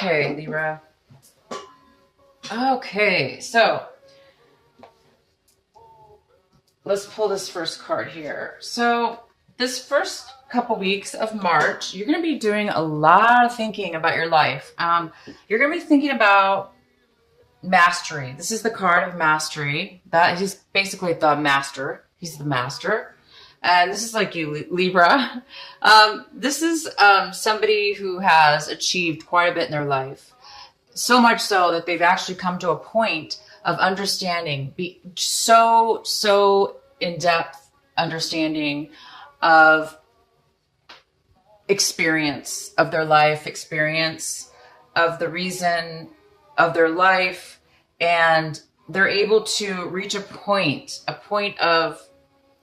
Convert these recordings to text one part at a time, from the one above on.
Okay, Libra. Okay, so let's pull this first card here. So this first couple weeks of March, you're going to be doing a lot of thinking about your life. You're going to be thinking about mastery. This is the card of mastery. That he's basically the master. He's the master. And this is like you, Libra. This is somebody who has achieved quite a bit in their life. So much so that they've actually come to a point of understanding, so in-depth understanding of experience of their life, experience of the reason of their life, and they're able to reach a point of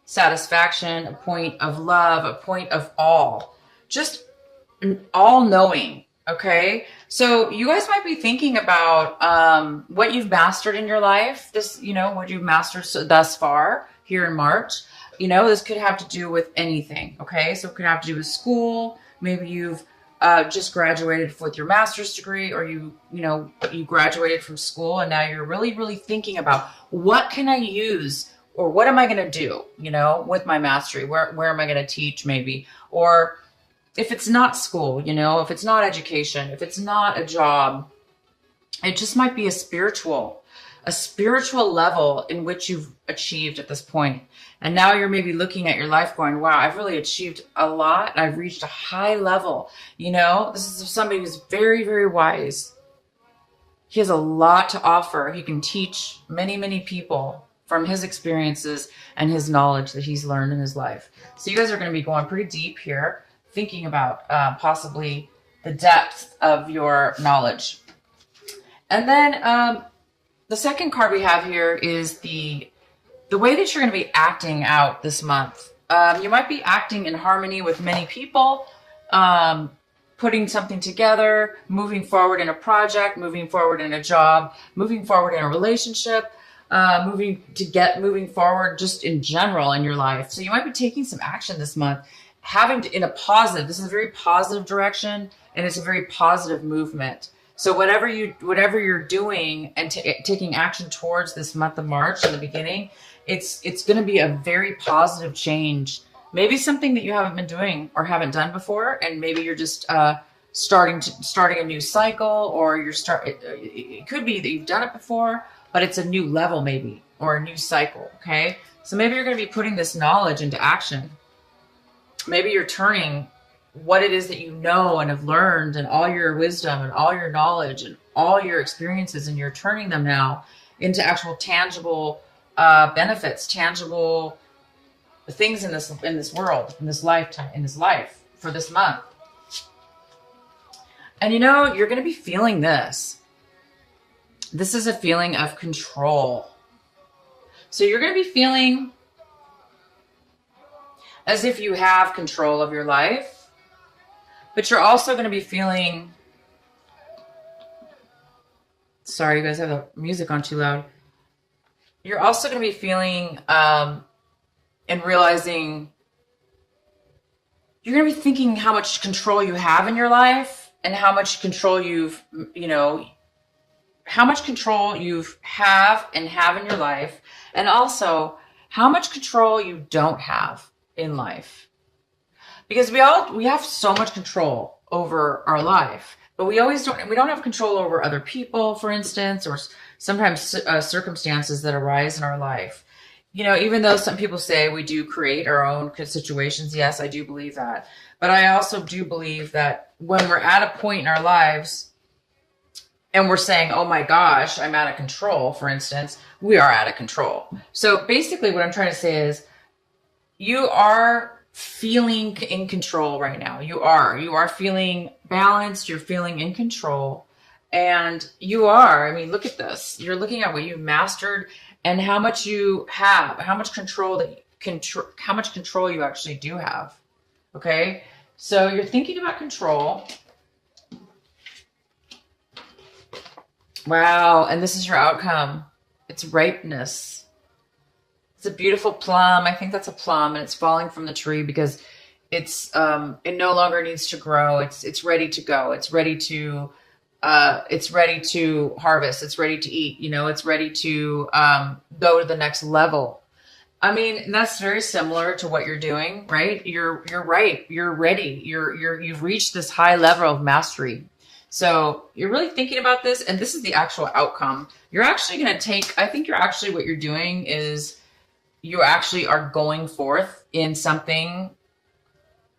satisfaction, a point of love, a point of just all knowing. Okay, so you guys might be thinking about what you've mastered in your life. This, what you've mastered thus far here in March. This could have to do with anything. Okay, so it could have to do with school. Maybe you've just graduated with your master's degree, or you graduated from school and now you're really, really thinking about what can I use, or what am I going to do, with my mastery? Where am I going to teach maybe? Or if it's not school, if it's not education, if it's not a job, it just might be a spiritual level in which you've achieved at this point. And now you're maybe looking at your life going, wow, I've really achieved a lot. I've reached a high level. This is somebody who's very, very wise. He has a lot to offer. He can teach many, many people from his experiences and his knowledge that he's learned in his life. So you guys are going to be going pretty deep here, thinking about possibly the depth of your knowledge. And then the second card we have here is the way that you're going to be acting out this month. You might be acting in harmony with many people, putting something together, moving forward in a project, moving forward in a job, moving forward in a relationship, moving forward just in general in your life. So you might be taking some action this month, this is a very positive direction, and it's a very positive movement. So whatever you're doing and taking action towards this month of March in the beginning, it's going to be a very positive change. Maybe something that you haven't been doing or haven't done before, and maybe you're just starting a new cycle, or it could be that you've done it before, but it's a new level maybe, or a new cycle. Okay, so maybe you're going to be putting this knowledge into action. Maybe you're turning what it is that you know and have learned, and all your wisdom and all your knowledge and all your experiences, and you're turning them now into actual tangible benefits, tangible things in this world, in this lifetime, in this life for this month. And you're going to be feeling this. This is a feeling of control. So you're going to be feeling as if you have control of your life, but you're also going to be feeling, sorry, you guys have the music on too loud. You're also going to be feeling and realizing, you're going to be thinking how much control you have in your life, and how much control you have in your life, and also how much control you don't have in life. Because we have so much control over our life, but we don't have control over other people, for instance, or sometimes circumstances that arise in our life. Even though some people say we do create our own situations, yes, I do believe that. But I also do believe that when we're at a point in our lives and we're saying, oh my gosh, I'm out of control, for instance, we are out of control. So basically what I'm trying to say is, you are feeling in control right now. You are feeling balanced. You're feeling in control. And look at this. You're looking at what you mastered and how much you have, how much control you actually do have. Okay. So you're thinking about control. Wow. And this is your outcome. It's ripeness. It's a beautiful plum. I think that's a plum, and it's falling from the tree because it no longer needs to grow. It's ready to go. It's ready to it's ready to harvest. It's ready to eat. It's ready to go to the next level. I mean, that's very similar to what you're doing, right? You're right. You're ready. You've reached this high level of mastery. So you're really thinking about this, and this is the actual outcome. You're actually going to take, I think what you're doing is you actually are going forth in something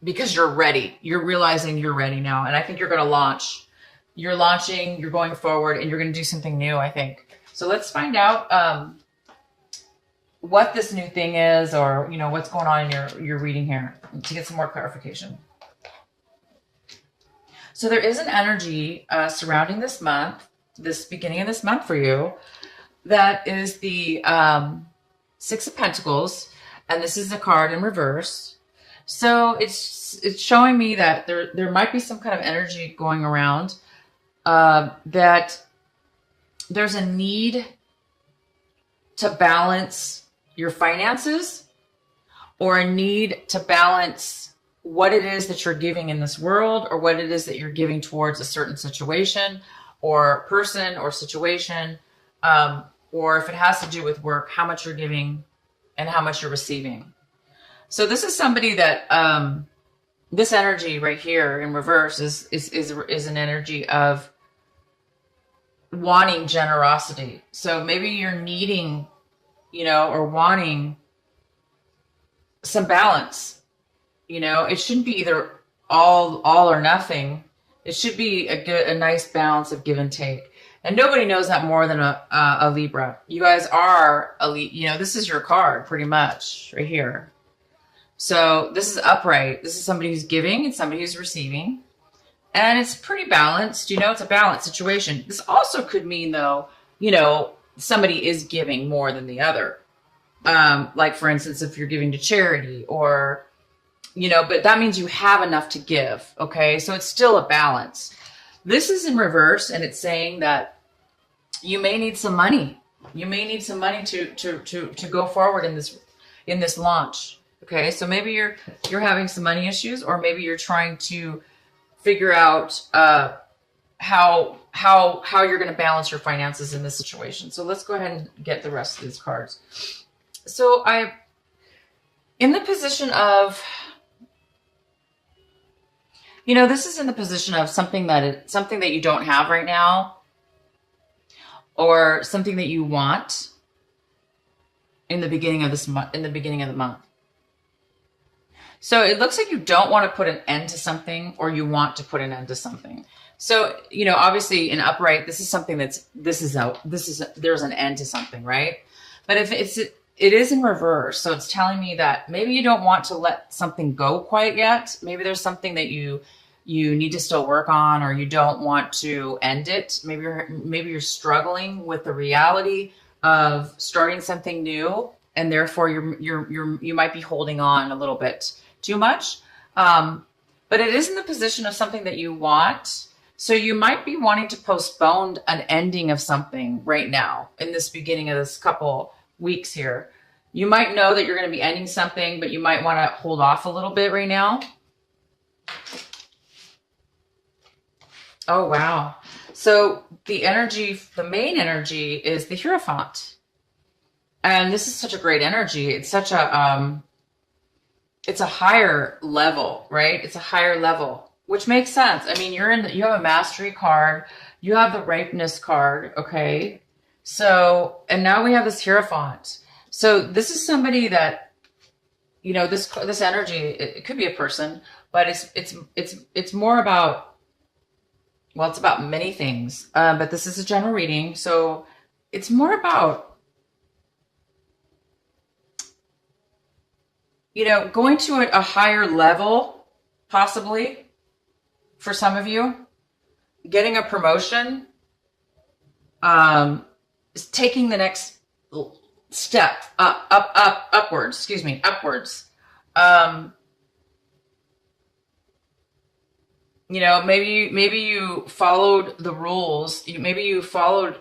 because you're ready. You're realizing you're ready now. And I think you're going to launch. You're launching, you're going forward, and you're going to do something new, I think. So let's find out what this new thing is, or what's going on in your reading here, to get some more clarification. So there is an energy surrounding this month, this beginning of this month for you, that is the Six of Pentacles, and this is a card in reverse. So it's showing me that there might be some kind of energy going around, that there's a need to balance your finances, or a need to balance what it is that you're giving in this world, or what it is that you're giving towards a certain situation or person or situation, or if it has to do with work, how much you're giving and how much you're receiving. So this is somebody that this energy right here in reverse is an energy of wanting generosity. So maybe you're needing, or wanting some balance. It shouldn't be either all or nothing. It should be a nice balance of give and take. And nobody knows that more than a Libra. You guys are this is your card pretty much right here. So this is upright. This is somebody who's giving and somebody who's receiving. And it's pretty balanced. It's a balanced situation. This also could mean, though, somebody is giving more than the other. Like, for instance, if you're giving to charity, or, but that means you have enough to give. Okay. So it's still a balance. This is in reverse, and it's saying that you may need some money. You may need some money to go forward in this launch. Okay. So maybe you're having some money issues, or maybe you're trying to figure out, how you're going to balance your finances in this situation. So let's go ahead and get the rest of these cards. So in the position of, this is in the position of something that you don't have right now, or something that you want in the beginning of the month. So it looks like you don't want to put an end to something, or you want to put an end to something. So, obviously in upright, this is something there's an end to something, right? But if it is in reverse. So it's telling me that maybe you don't want to let something go quite yet. Maybe there's something that you need to still work on, or you don't want to end it. Maybe you're struggling with the reality of starting something new, and therefore you might be holding on a little bit too much. But it is in the position of something that you want. So you might be wanting to postpone an ending of something right now in this beginning of this couple weeks here. You might know that you're going to be ending something, but you might want to hold off a little bit right now. Oh, wow. So the main energy is the Hierophant. And this is such a great energy. It's such a, it's a higher level, right? It's a higher level, which makes sense. I mean, you have a mastery card, you have the ripeness card. Okay. So, and now we have this Hierophant. So this is somebody that, this energy, it could be a person, but it's more about, well, it's about many things. But this is a general reading. So it's more about, going to a higher level, possibly, for some of you, getting a promotion, is taking the next step upwards. Maybe you followed the rules. Maybe you followed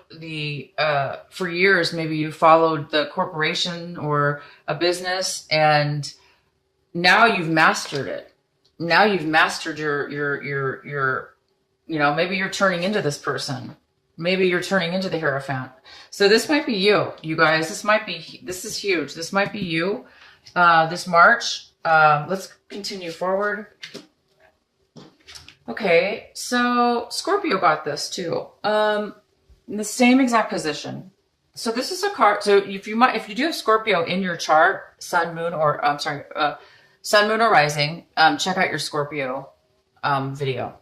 for years, maybe you followed the corporation or a business, and now you've mastered it. Now you've mastered your maybe you're turning into this person. Maybe you're turning into the Hierophant. So this might be you, you guys. This is huge. This might be you this March. Let's continue forward. Okay, so Scorpio got this too. In the same exact position. So this is a card. So if you do have Scorpio in your chart, Sun, Moon, or Sun, Moon, or Rising, check out your Scorpio video.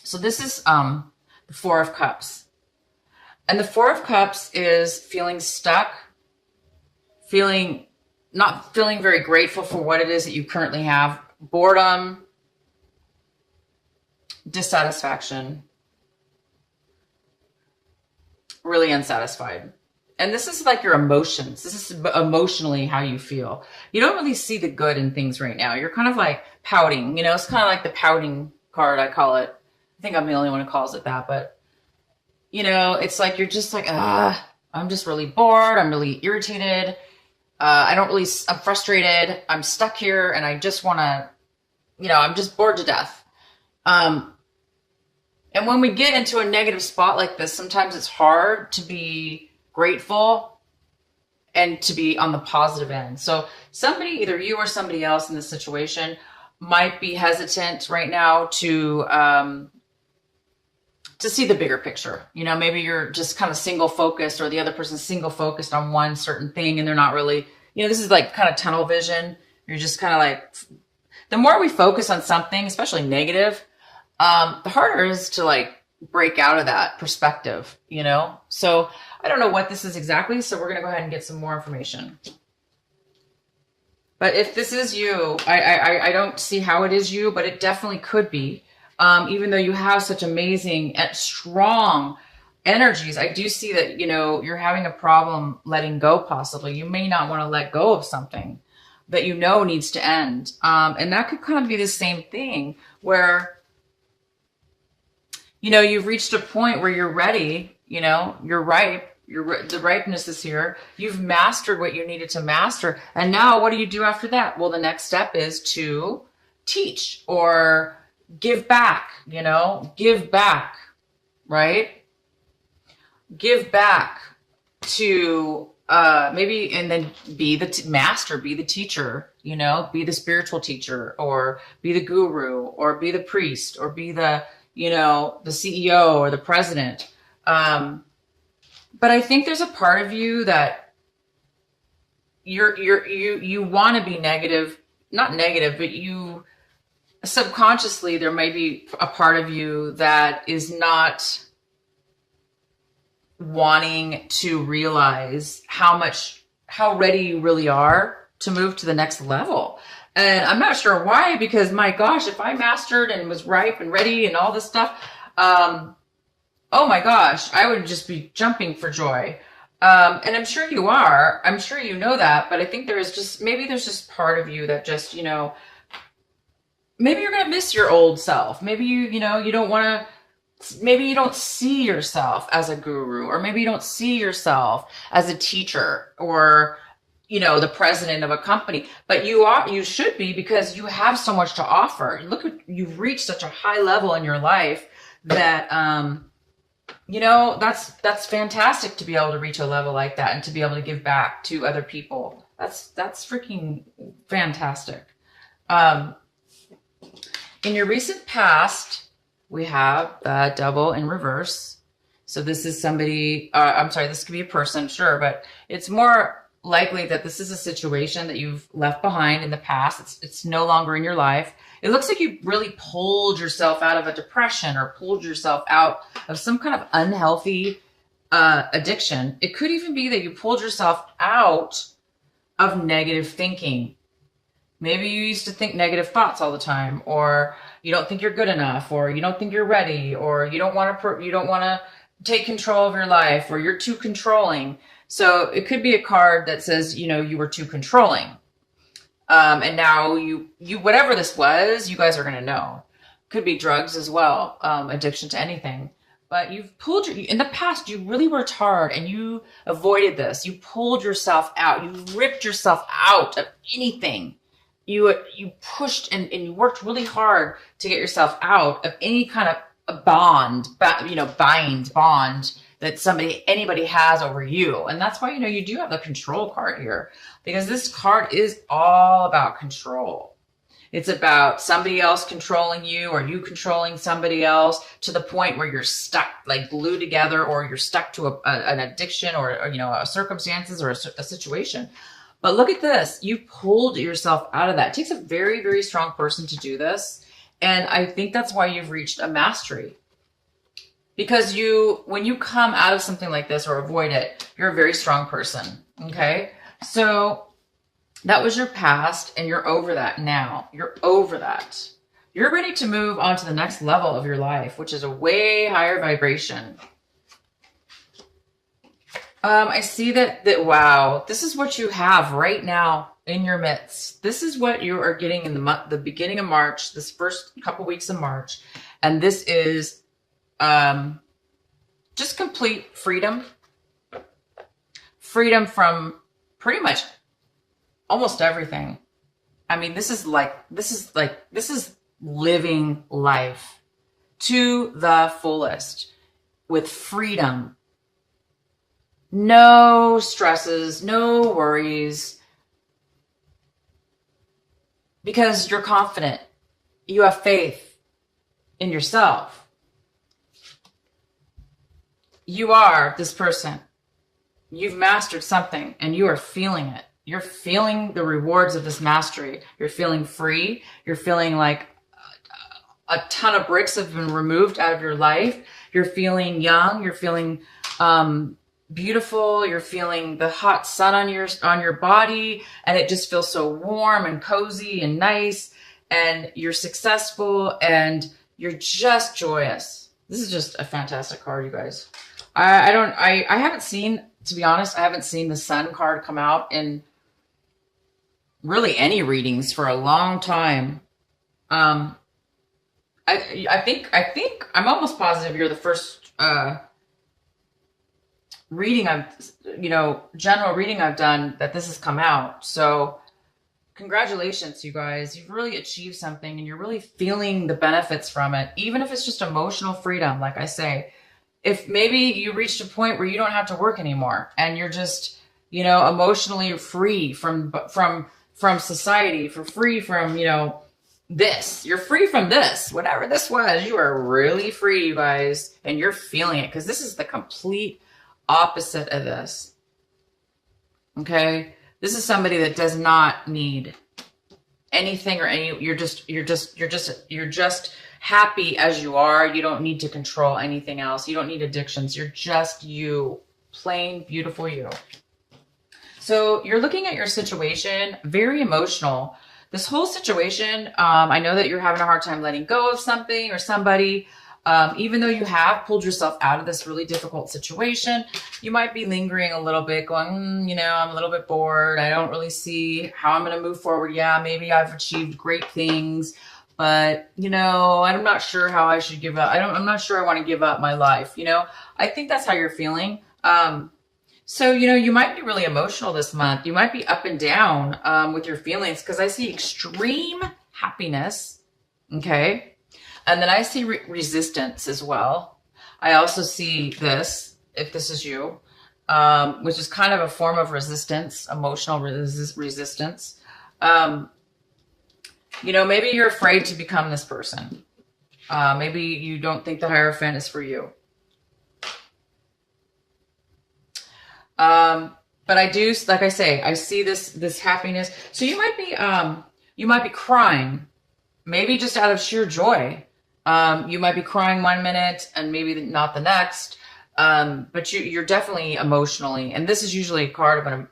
So this is the Four of Cups. And the Four of Cups is feeling stuck, not feeling very grateful for what it is that you currently have, boredom, dissatisfaction, really unsatisfied. And this is like your emotions. This is emotionally how you feel. You don't really see the good in things right now. You're kind of like pouting, it's kind of like the pouting card, I call it. I think I'm the only one who calls it that, but it's like, you're just like, I'm just really bored. I'm really irritated. I'm frustrated. I'm stuck here and I just want to, I'm just bored to death. And when we get into a negative spot like this, sometimes it's hard to be grateful and to be on the positive end. So somebody, either you or somebody else in this situation, might be hesitant right now to see the bigger picture. Maybe you're just kind of single focused, or the other person's single focused on one certain thing, and they're not really, this is like kind of tunnel vision. You're just kind of like, the more we focus on something, especially negative, the harder it is to like break out of that perspective, So I don't know what this is exactly. So we're going to go ahead and get some more information. But if this is you, I don't see how it is you, but it definitely could be. Even though you have such amazing, strong energies, I do see that, you're having a problem letting go possibly. You may not want to let go of something that needs to end. And that could kind of be the same thing where, you've reached a point where you're ready, you're ripe. The ripeness is here. You've mastered what you needed to master. And now what do you do after that? Well, the next step is to teach or give back, give back, right? Give back to maybe, and then be the master, be the teacher, be the spiritual teacher, or be the guru, or be the priest, or be the, the CEO or the president. But I think there's a part of you that you want to be negative, not negative, but you subconsciously, there may be a part of you that is not wanting to realize how ready you really are to move to the next level. And I'm not sure why, because my gosh, if I mastered and was ripe and ready and all this stuff, oh my gosh, I would just be jumping for joy. And I'm sure you are. I'm sure you know that. But I think there's just part of you that just, maybe you're going to miss your old self. Maybe you don't want to, maybe you don't see yourself as a guru, or maybe you don't see yourself as a teacher, or, the president of a company, but you should be, because you have so much to offer. You've reached such a high level in your life that, that's fantastic to be able to reach a level like that and to be able to give back to other people. That's freaking fantastic. In your recent past, we have the Devil in reverse. So this is somebody, this could be a person, sure, but it's more likely that this is a situation that you've left behind in the past. It's no longer in your life. It looks like you really pulled yourself out of a depression, or pulled yourself out of some kind of unhealthy addiction. It could even be that you pulled yourself out of negative thinking. Maybe you used to think negative thoughts all the time, or you don't think you're good enough, or you don't think you're ready, or you don't want to take control of your life, or you're too controlling. So it could be a card that says, you were too controlling. And now you whatever this was, you guys are going to know. Could be drugs as well, addiction to anything. But in the past, you really worked hard and you avoided this. You pulled yourself out. You ripped yourself out of anything. You pushed and you worked really hard to get yourself out of any kind bond that anybody has over you. And that's why, you do have the control card here, because this card is all about control. It's about somebody else controlling you, or you controlling somebody else, to the point where you're stuck, like glued together, or you're stuck to an addiction, or a circumstances, or a situation. But look at this. You pulled yourself out of that. It takes a very, very strong person to do this. And I think that's why you've reached a mastery. Because when you come out of something like this or avoid it, you're a very strong person. Okay. So that was your past, and you're over that now. You're over that. You're ready to move on to the next level of your life, which is a way higher vibration. I see that wow, this is what you have right now in your midst. This is what you are getting in the beginning of March, this first couple weeks of March. And this is just complete freedom. Freedom from pretty much almost everything. I mean, this is living life to the fullest with freedom. No stresses, no worries, because you're confident. You have faith in yourself. You are this person. You've mastered something, and you are feeling it. You're feeling the rewards of this mastery. You're feeling free. You're feeling like a ton of bricks have been removed out of your life. You're feeling young. You're feeling beautiful. You're feeling the hot sun on your body, and it just feels so warm and cozy and nice. And you're successful, and you're just joyous. This is just a fantastic card, you guys. I haven't seen, to be honest, I haven't seen the Sun card come out in really any readings for a long time. I think I'm almost positive you're the first reading general reading I've done that this has come out. So congratulations, you guys. You've really achieved something, and you're really feeling the benefits from it, even if it's just emotional freedom. Like I say, if maybe you reached a point where you don't have to work anymore, and you're just, emotionally free from society, free from, this. You're free from this, whatever this was. You are really free, you guys, and you're feeling it, because this is the complete opposite of this. Okay? This is somebody that does not need anything or you're just happy as you are. You don't need to control anything else. You don't need addictions. You're just you, plain beautiful you. So you're looking at your situation, very emotional. This whole situation, I know that you're having a hard time letting go of something or somebody. Even though you have pulled yourself out of this really difficult situation, you might be lingering a little bit, going, I'm a little bit bored. I don't really see how I'm going to move forward. Yeah, maybe I've achieved great things, but, I'm not sure how I should give up. I'm not sure I want to give up my life. I think that's how you're feeling. So, you might be really emotional this month. You might be up and down with your feelings, because I see extreme happiness. Okay. And then I see resistance as well. I also see this, if this is you, which is kind of a form of resistance, emotional resistance. Maybe you're afraid to become this person. Maybe you don't think the Hierophant is for you. But I do, like I say, I see this happiness. So you might be crying, maybe just out of sheer joy. You might be crying one minute and maybe not the next. But you're definitely emotionally, and this is usually a card of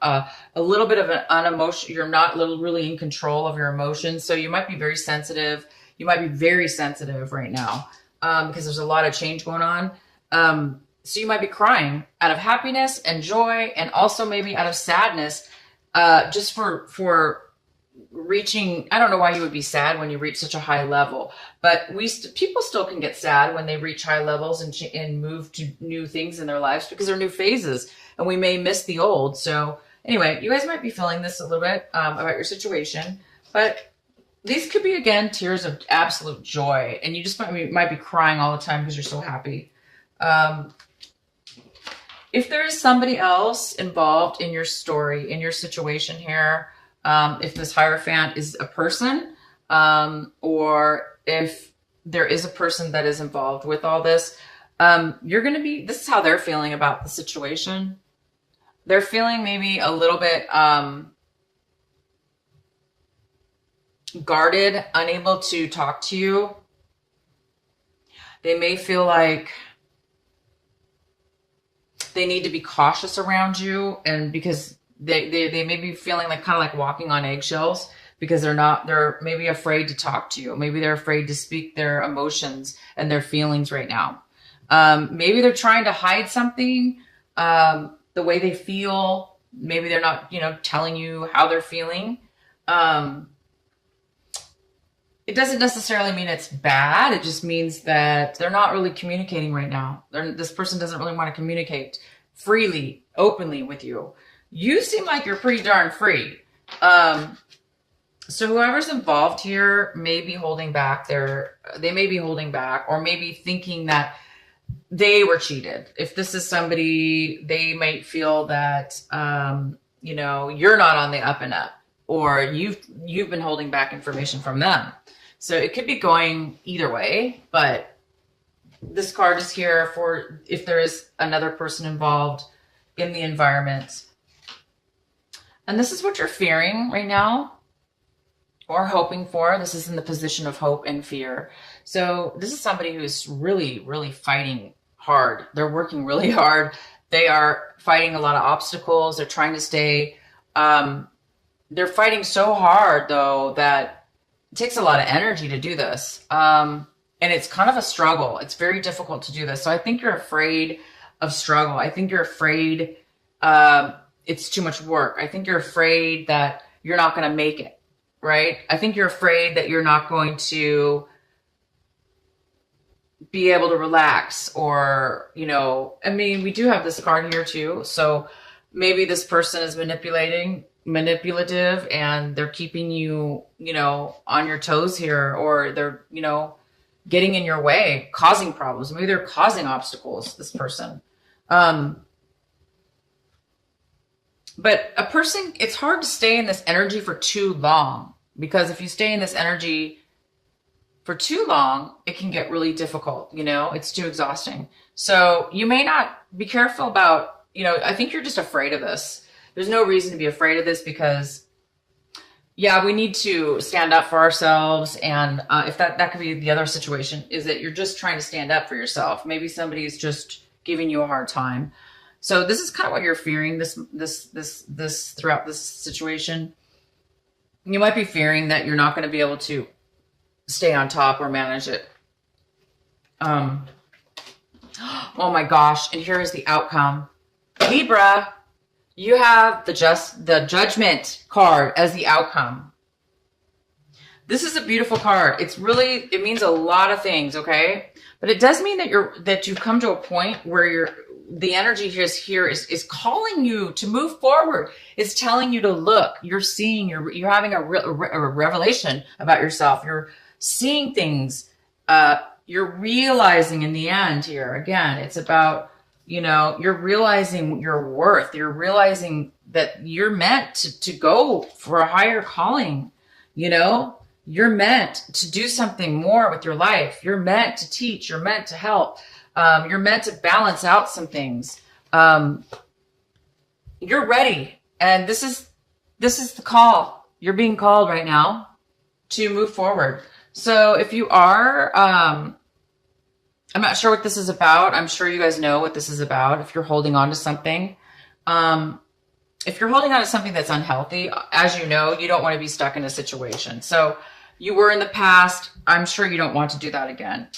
a little bit of an unemotional. You're not really in control of your emotions. So you might be very sensitive. You might be very sensitive right now, because there's a lot of change going on. So you might be crying out of happiness and joy, and also maybe out of sadness, just for reaching. I don't know why you would be sad when you reach such a high level, but people still can get sad when they reach high levels and move to new things in their lives, because they're new phases, and we may miss the old. So anyway, you guys might be feeling this a little bit about your situation, but These could be, again, tears of absolute joy, and you just might be crying all the time because you're so happy. If there is somebody else involved in your story, in your situation here, if this Hierophant is a person, or if there is a person that is involved with all this, you're going to be, this is how they're feeling about the situation. They're feeling maybe a little bit guarded, unable to talk to you. They may feel like they need to be cautious around you, and because they may be feeling like kind of like walking on eggshells, because they're maybe afraid to talk to you. Maybe they're afraid to speak their emotions and their feelings right now. Maybe they're trying to hide something, the way they feel. Maybe they're not, telling you how they're feeling. It doesn't necessarily mean it's bad. It just means that they're not really communicating right now. This person doesn't really want to communicate freely, openly with you. You seem like you're pretty darn free. So whoever's involved here may be holding back they may be holding back, or maybe thinking that they were cheated. If this is somebody, they might feel that, you're not on the up and up, or you've been holding back information from them. So it could be going either way, but this card is here for if there is another person involved in the environment. And this is what you're fearing right now, or hoping for. This is in the position of hope and fear. So this is somebody who is really, really fighting hard. They're working really hard. They are fighting a lot of obstacles. They're trying to stay, they're fighting so hard though, that it takes a lot of energy to do this. And it's kind of a struggle. It's very difficult to do this. So I think you're afraid of struggle. I think you're afraid, it's too much work. I think you're afraid that you're not going to make it, right? I think you're afraid that you're not going to be able to relax, or, we do have this card here too. So maybe this person is manipulative, and they're keeping you, on your toes here, or they're, getting in your way, causing problems. Maybe they're causing obstacles, this person. But a person, it's hard to stay in this energy for too long, because if you stay in this energy for too long, it can get really difficult. It's too exhausting. So you may not be careful about, I think you're just afraid of this. There's no reason to be afraid of this, because we need to stand up for ourselves. And if that could be the other situation, is that you're just trying to stand up for yourself. Maybe somebody is just giving you a hard time. So this is kind of what you're fearing this throughout this situation. You might be fearing that you're not going to be able to stay on top or manage it. Oh my gosh. And here is the outcome. Libra, you have the judgment card as the outcome. This is a beautiful card. It means a lot of things, okay? But it does mean that you've come to a point where the energy here is calling you to move forward. It's telling you to look. You're seeing, you're having a revelation about yourself. You're seeing things. You're realizing in the end here, again, it's about, you're realizing your worth. You're realizing that you're meant to go for a higher calling. You're meant to do something more with your life. You're meant to teach. You're meant to help. You're meant to balance out some things. You're ready. And this is the call. You're being called right now to move forward. So if you are, I'm not sure what this is about. I'm sure you guys know what this is about. If you're holding on to something, if you're holding on to something that's unhealthy, as you know, you don't want to be stuck in a situation. So you were in the past. I'm sure you don't want to do that again.